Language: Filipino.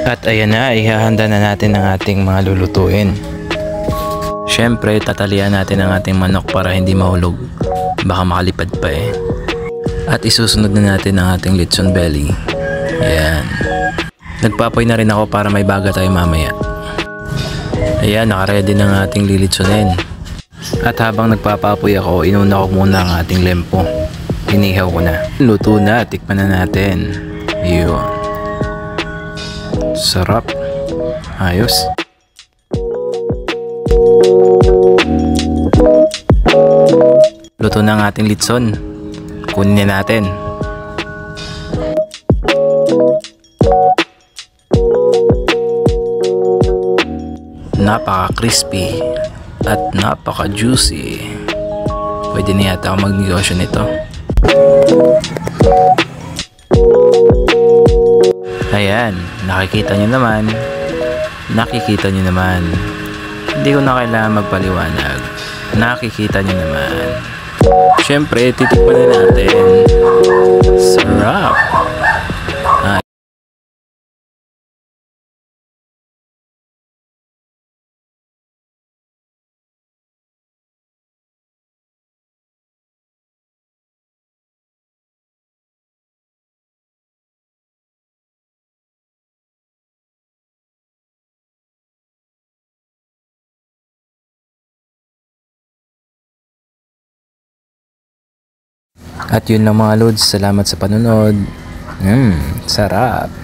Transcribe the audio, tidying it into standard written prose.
At ayan na, ihahanda na natin ang ating mga lulutuin. Syempre, tatalian natin ang ating manok para hindi mahulog. Baka makalipad pa eh. At isusunod na natin ang ating lechon belly. Ayan. Nagpapoy na rin ako para may baga tayo mamaya. Ayan, nakaready na ang ating lilitsunin. At habang nagpapapoy ako, inuna ko muna ang ating lempo. Inihaw ko na. Luto na, tikman na natin. Yun. Sarap. Ayos. Luto na ang ating litson. Kunin natin. Napaka-crispy at napaka-juicy. Pwede na yata ako magnegosyo nito. Ayan, nakikita nyo naman. Hindi ko na kailangan magpaliwanag. Nakikita nyo naman. Siyempre, titikman na natin. Sarap. At yun lang mga lods, salamat sa panonood. Sarap.